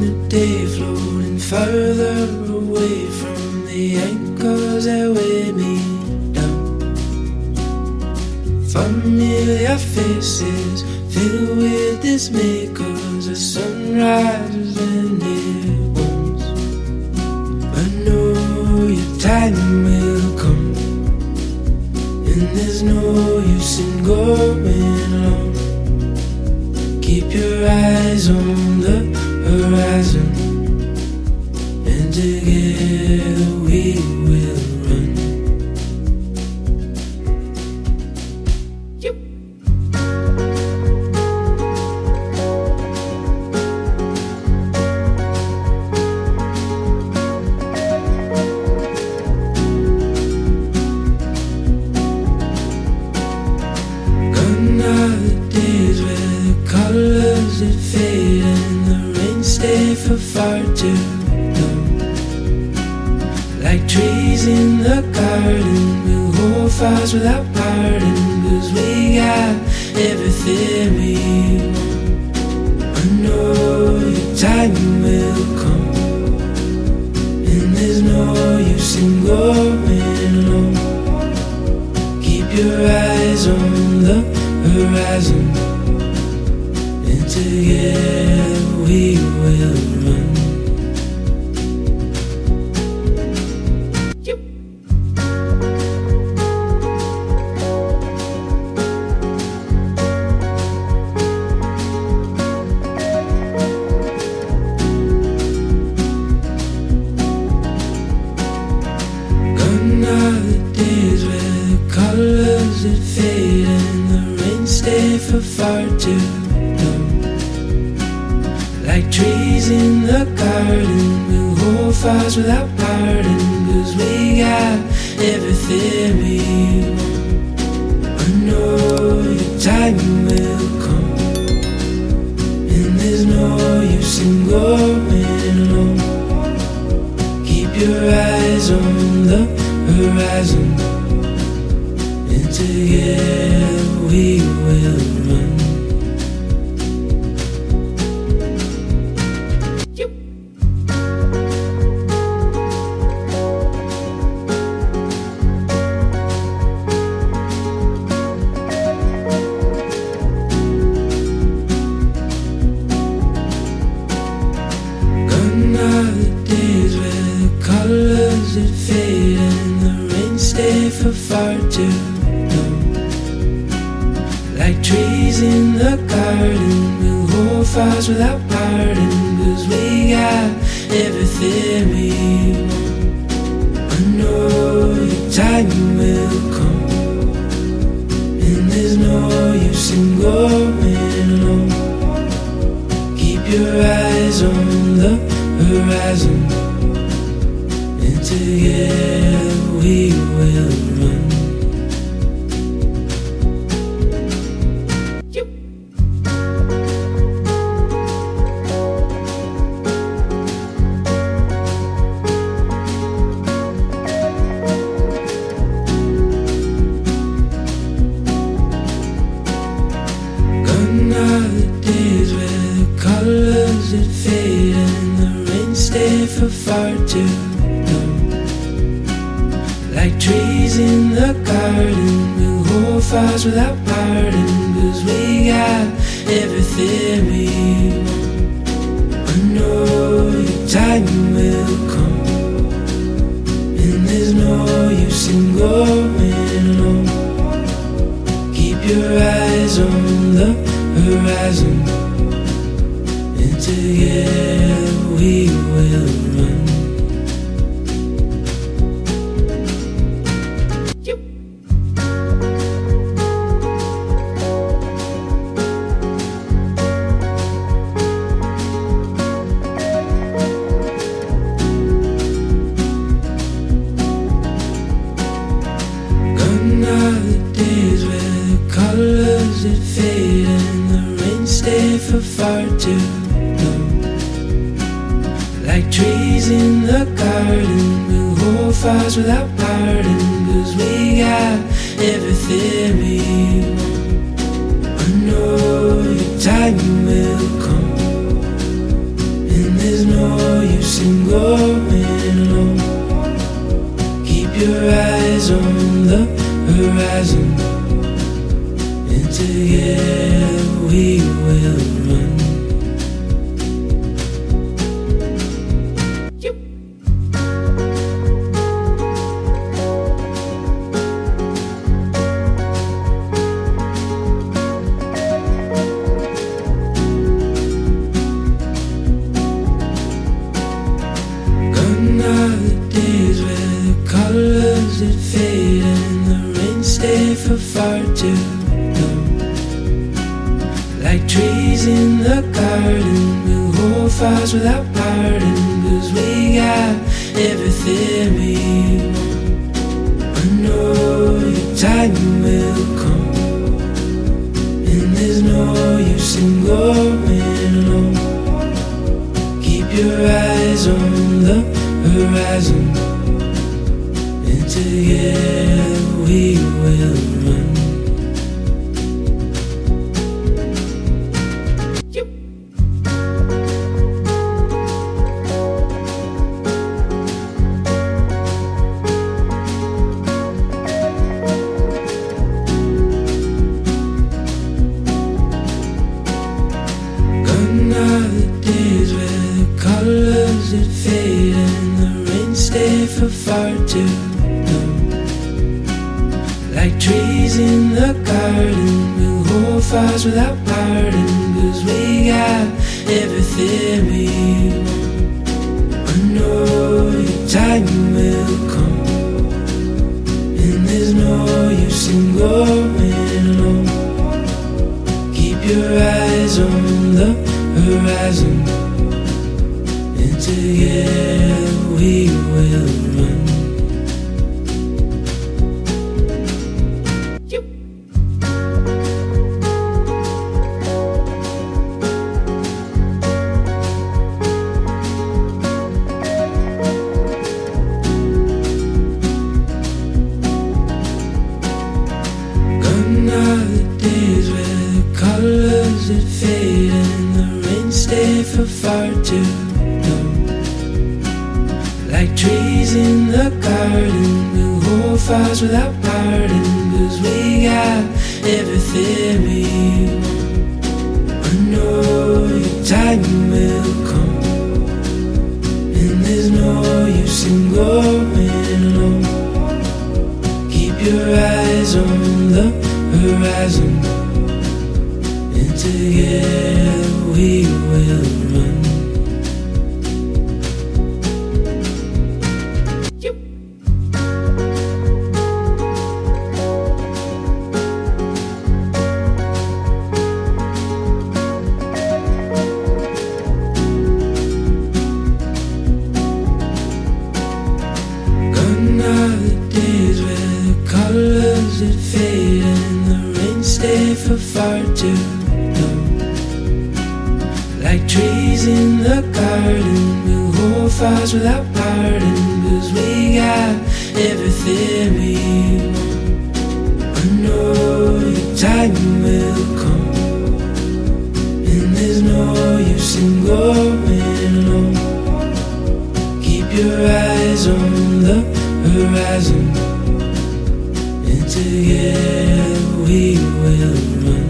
the day, floating further away from the anchors that weigh me down. Familiar faces filled with dismay, 'cause the sun rises when it wants. But know your time will come, and there's no use in going alone. Keep your eyes on the horizon, and together we will run. Gone are the days where the colors that fade and the rain stay for far too long. Like trees in the garden, we'll hold fast without parting, 'cause we got everything we want. I know your time will come, and there's no use in going alone. Keep your eyes on the horizon, and together we will run. Gone are the days where the colors that fade and the rain stay for far too long. Like trees in the garden, we'll hold fast without parting, 'cause we got everything we want. I know your time will come, and there's no use in going alone. Keep your eyes on the horizon, and together we will run. Gone are the days where the colors that fade and the rain stay for far too long. Like trees in the garden, we'll hold fast without parting, 'cause we got everything we want. I know your time will come, and there's no use in going alone. Keep your eyes on the horizon, and together we will run. Gone are the days where the colors that fade and the rain stay for far too long. Like trees in the garden, we'll hold fast without parting, 'cause we got everything we want. I know your time will come, and there's no use in going alone. Keep your eyes on the horizon, and together we will run. Gone are the days where the colors that fade and the rain stay for far too long. Like trees in the garden, we'll hold fast without parting, 'cause we got everything we want. I know your time will come, and there's seem going low. Keep your eyes on the horizon, and together we will run. Days where the colors that fade and the rain stay for far too long. Like trees in the garden, we'll hold fires without parting, 'cause we got everything we want. I know your time will come, and there's no use in going alone. Keep your eyes on the horizon, and together we will run. Gone are the days where the colors that fade and the rain stay for far too long. Like trees in the garden, we'll hold fires without parting, 'cause we got everything we want. I know your time will come, and there's no use in going alone. Keep your eyes on the horizon, and together we will run. Gone are the days where the colors that fade and the rain stay for far too long. Like trees in the garden, we'll hold fires without parting, 'cause we got everything we want. I know your time will come, and there's no use in going alone. Keep your eyes on the horizon, and together we will run. Gone are the days where the colors that fade and the rain stay for far too long. Like trees in the garden, we'll hold fires without parting, 'cause we got everything we want. I know your time will come, and there's no use in going alone. Keep your eyes on the horizon, and together we will run.